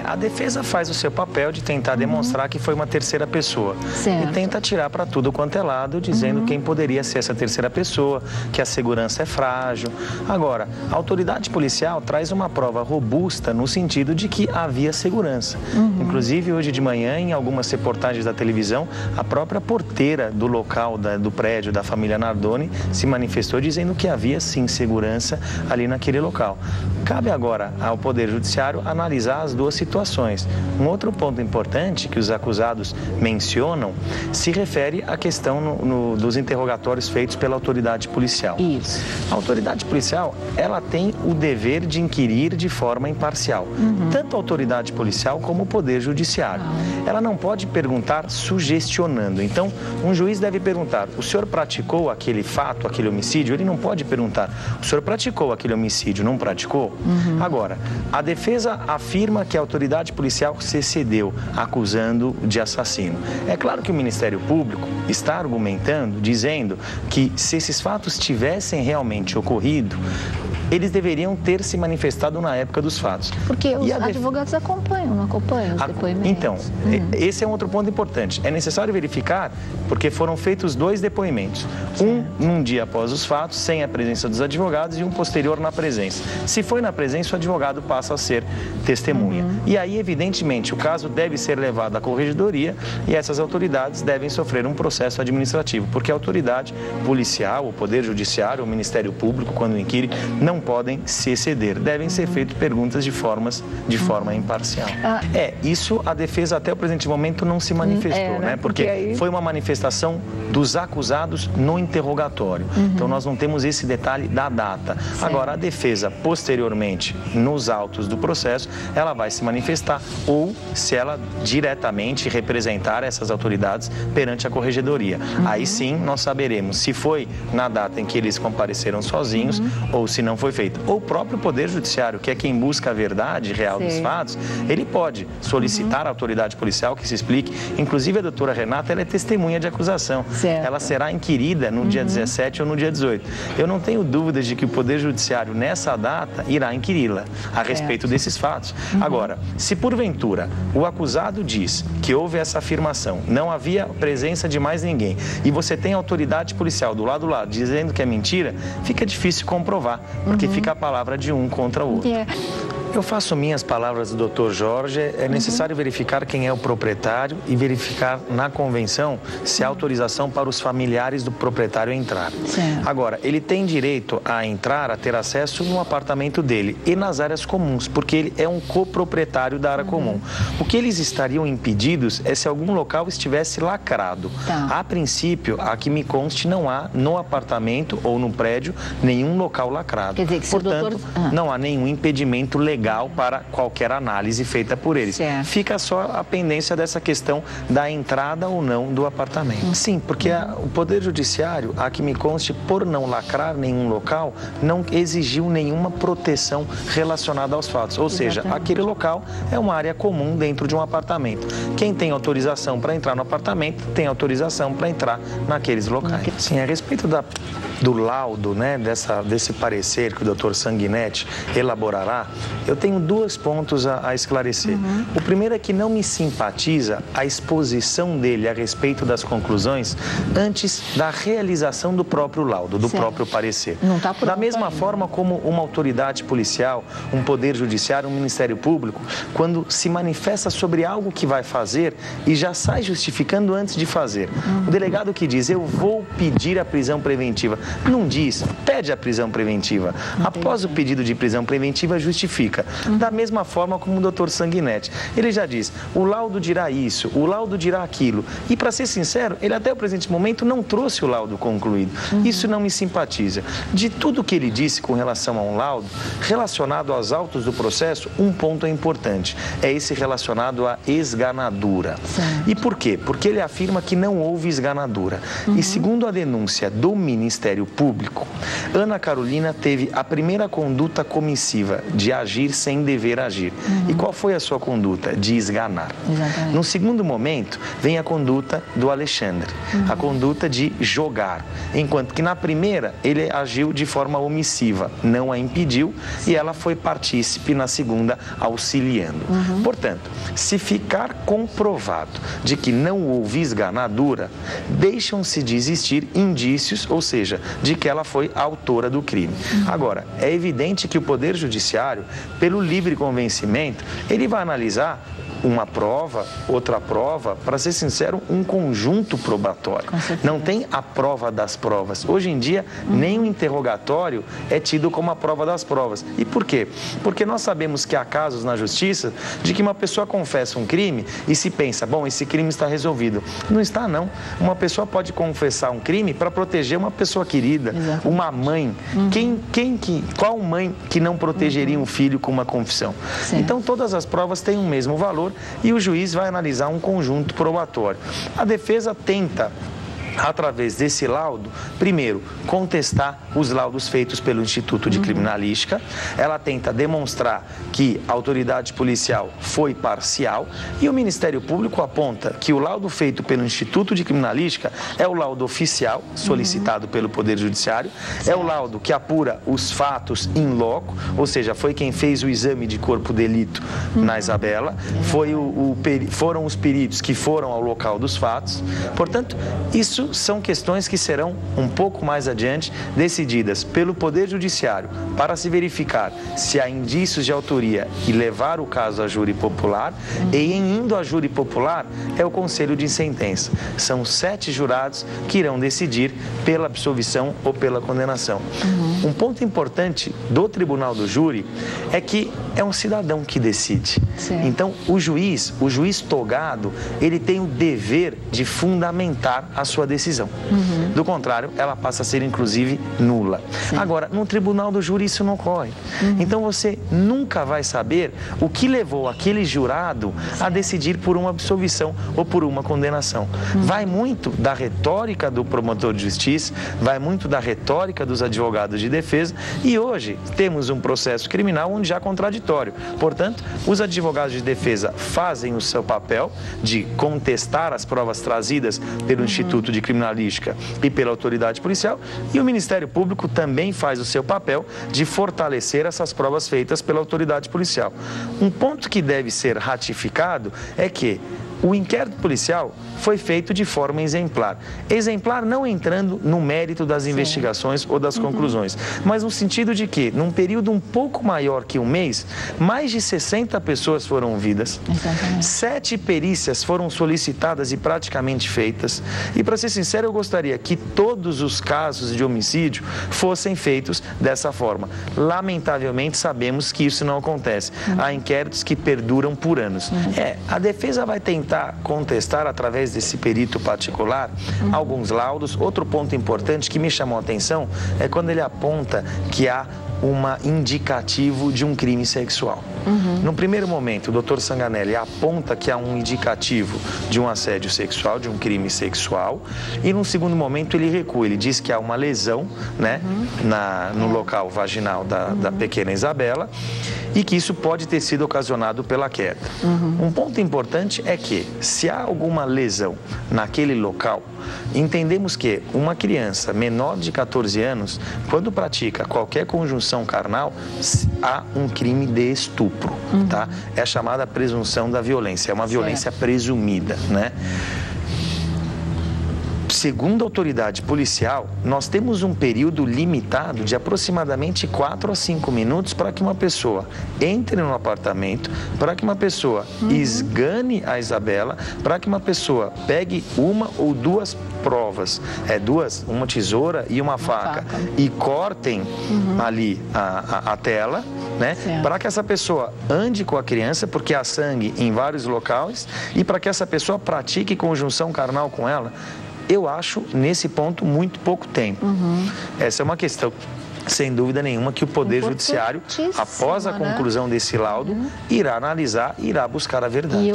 A defesa faz o seu papel de tentar demonstrar que foi uma terceira pessoa. Certo. E tenta tirar para tudo quanto é lado, dizendo quem poderia ser essa terceira pessoa, que a segurança é frágil. Agora, a autoridade policial traz uma prova robusta no sentido de que havia segurança. Inclusive, hoje de manhã, em algumas reportagens da televisão, a própria porteira do local, do prédio da família Nardoni, se manifestou dizendo que havia sim segurança ali naquele local. Cabe agora ao Poder Judiciário analisar as duas situações. Um outro ponto importante que os acusados mencionam se refere à questão dos interrogatórios feitos pela autoridade policial. Isso. A autoridade policial, ela tem o dever de inquirir de forma imparcial. Tanto a autoridade policial como o Poder Judiciário. Ela não pode perguntar sugestionando. Então, um juiz deve perguntar, o senhor praticou aquele fato, aquele homicídio? Ele não pode perguntar, o senhor praticou aquele homicídio, não praticou? Agora, a defesa afirma que a autoridade policial se excedeu, acusando de assassino. É claro que o Ministério Público está argumentando, dizendo que se esses fatos tivessem realmente ocorrido, eles deveriam ter se manifestado na época dos fatos. Porque os advogados acompanham, não acompanham os depoimentos. Então, esse é um outro ponto importante. É necessário verificar, porque foram feitos 2 depoimentos. Um num dia após os fatos, sem a presença dos advogados, e um posterior na presença. Se foi na presença, o advogado passa a ser testemunha. E aí, evidentemente, o caso deve ser levado à corregedoria e essas autoridades devem sofrer um processo administrativo, porque a autoridade policial, o Poder Judiciário, o Ministério Público, quando inquire, não podem se exceder. Devem ser feitas perguntas de forma imparcial. Isso a defesa até o presente momento não se manifestou, né? Porque aí foi uma manifestação dos acusados no interrogatório. Então nós não temos esse detalhe da data. Certo. Agora a defesa, posteriormente, nos autos do processo, ela vai se manifestar ou se ela diretamente representar essas autoridades perante a corregedoria. Aí sim nós saberemos se foi na data em que eles compareceram sozinhos ou se não foi feito. Ou o próprio Poder Judiciário, que é quem busca a verdade real dos fatos, ele pode solicitar à autoridade policial que se explique. Inclusive a doutora Renata, ela é testemunha de acusação. Certo. Ela será inquirida no dia 17 ou no dia 18. Eu não tenho dúvidas de que o Poder Judiciário, nessa data, irá inquiri-la a respeito desses fatos. Agora, se porventura o acusado diz que houve essa afirmação, não havia presença de mais ninguém, e você tem a autoridade policial do lado dizendo que é mentira, fica difícil comprovar, porque fica a palavra de um contra o outro. Eu faço minhas palavras do Dr. Jorge, é necessário verificar quem é o proprietário e verificar na convenção se há autorização para os familiares do proprietário entrar. Certo. Agora, ele tem direito a entrar, a ter acesso no apartamento dele e nas áreas comuns, porque ele é um coproprietário da área comum. O que eles estariam impedidos é se algum local estivesse lacrado. A princípio, a que me conste, não há no apartamento ou no prédio nenhum local lacrado. Quer dizer que se portanto, o doutor... não há nenhum impedimento legal para qualquer análise feita por eles. Certo. Fica só a pendência dessa questão da entrada ou não do apartamento. Sim, porque o Poder Judiciário, a que me conste, por não lacrar nenhum local, não exigiu nenhuma proteção relacionada aos fatos. Ou seja, aquele local é uma área comum dentro de um apartamento. Quem tem autorização para entrar no apartamento, tem autorização para entrar naqueles locais. Sim, a respeito do laudo, né, desse parecer que o Dr. Sanguinetti elaborará, eu tenho 2 pontos a esclarecer. O primeiro é que não me simpatiza a exposição dele a respeito das conclusões antes da realização do próprio laudo, do próprio parecer. Não tá pronto da mesma ainda. forma como uma autoridade policial, um Poder Judiciário, um Ministério Público, quando se manifesta sobre algo que vai fazer e já sai justificando antes de fazer. O delegado que diz, eu vou pedir a prisão preventiva, não diz, pede a prisão preventiva. Após o pedido de prisão preventiva, justifica. Da mesma forma como o doutor Sanguinetti. Ele já diz, o laudo dirá isso, o laudo dirá aquilo. E, para ser sincero, ele até o presente momento não trouxe o laudo concluído. Isso não me simpatiza. De tudo que ele disse com relação a um laudo, relacionado aos autos do processo, um ponto é importante. É esse relacionado à esganadura. Certo. E por quê? Porque ele afirma que não houve esganadura. E segundo a denúncia do Ministério Ministério Público, Ana Carolina teve a primeira conduta comissiva de agir sem dever agir. E qual foi a sua conduta? De esganar. Exatamente. No segundo momento, vem a conduta do Alexandre, a conduta de jogar. Enquanto que na primeira, ele agiu de forma omissiva, não a impediu, e ela foi partícipe na segunda, auxiliando. Portanto, se ficar comprovado de que não houve esganadura, deixam-se de existir indícios, ou seja, de que ela foi autora do crime. Agora, é evidente que o Poder Judiciário, pelo livre convencimento, ele vai analisar uma prova, outra prova, para ser sincero, um conjunto probatório. Não tem a prova das provas. Hoje em dia, nem o interrogatório é tido como a prova das provas. E por quê? Porque nós sabemos que há casos na justiça de que uma pessoa confessa um crime e se pensa, bom, esse crime está resolvido. Não está, não. Uma pessoa pode confessar um crime para proteger uma pessoa querida, Exatamente. uma mãe. Qual mãe que não protegeria um filho com uma confissão? Certo. Então, todas as provas têm o mesmo valor e o juiz vai analisar um conjunto probatório. A defesa tenta, através desse laudo, primeiro, contestar os laudos feitos pelo Instituto de Criminalística. Ela tenta demonstrar que a autoridade policial foi parcial e o Ministério Público aponta que o laudo feito pelo Instituto de Criminalística é o laudo oficial, solicitado pelo Poder Judiciário, é o laudo que apura os fatos in loco, ou seja, foi quem fez o exame de corpo de delito na Isabela, foram os peritos que foram ao local dos fatos. Portanto, isso são questões que serão um pouco mais adiante decididas pelo Poder Judiciário para se verificar se há indícios de autoria e levar o caso a júri popular. E em indo a júri popular é o Conselho de Sentença. São 7 jurados que irão decidir pela absolvição ou pela condenação. Um ponto importante do Tribunal do Júri é que é um cidadão que decide. Certo. Então, o juiz togado, ele tem o dever de fundamentar a sua decisão. Do contrário, ela passa a ser, inclusive, nula. Sim. Agora, no Tribunal do Júri isso não ocorre. Então, você nunca vai saber o que levou aquele jurado a decidir por uma absolvição ou por uma condenação. Vai muito da retórica do promotor de justiça, vai muito da retórica dos advogados de defesa, e hoje temos um processo criminal onde há contraditório. Portanto, os advogados de defesa fazem o seu papel de contestar as provas trazidas pelo Instituto de Criminalística e pela autoridade policial, e o Ministério Público também faz o seu papel de fortalecer essas provas feitas pela autoridade policial. Um ponto que deve ser ratificado é que o inquérito policial foi feito de forma exemplar. Exemplar não entrando no mérito das investigações ou das conclusões, mas no sentido de que, num período um pouco maior que um mês, mais de 60 pessoas foram ouvidas, Exatamente. 7 perícias foram solicitadas e praticamente feitas. E, para ser sincero, eu gostaria que todos os casos de homicídio fossem feitos dessa forma. Lamentavelmente, sabemos que isso não acontece. Há inquéritos que perduram por anos. A defesa vai tentar contestar, através desse perito particular, alguns laudos. Outro ponto importante que me chamou a atenção é quando ele aponta que há um indicativo de um crime sexual. No primeiro momento, o doutor Sanganelli aponta que há um indicativo de um assédio sexual, de um crime sexual, e no segundo momento ele recua, ele diz que há uma lesão, né, no local vaginal da pequena Isabela, e que isso pode ter sido ocasionado pela queda. Um ponto importante é que, se há alguma lesão naquele local, entendemos que uma criança menor de 14 anos, quando pratica qualquer conjunção carnal, há um crime de estupro, tá? É a chamada presunção da violência, é uma violência presumida, né? Segundo a autoridade policial, nós temos um período limitado de aproximadamente 4 a 5 minutos para que uma pessoa entre no apartamento, para que uma pessoa esgane a Isabela, para que uma pessoa pegue uma ou duas provas, uma tesoura e uma faca, e cortem ali a tela, né? Para que essa pessoa ande com a criança, porque há sangue em vários locais, e para que essa pessoa pratique conjunção carnal com ela. Eu acho, nesse ponto, muito pouco tempo. Essa é uma questão, sem dúvida nenhuma, que o Poder Judiciário, após a conclusão desse laudo, irá analisar e irá buscar a verdade.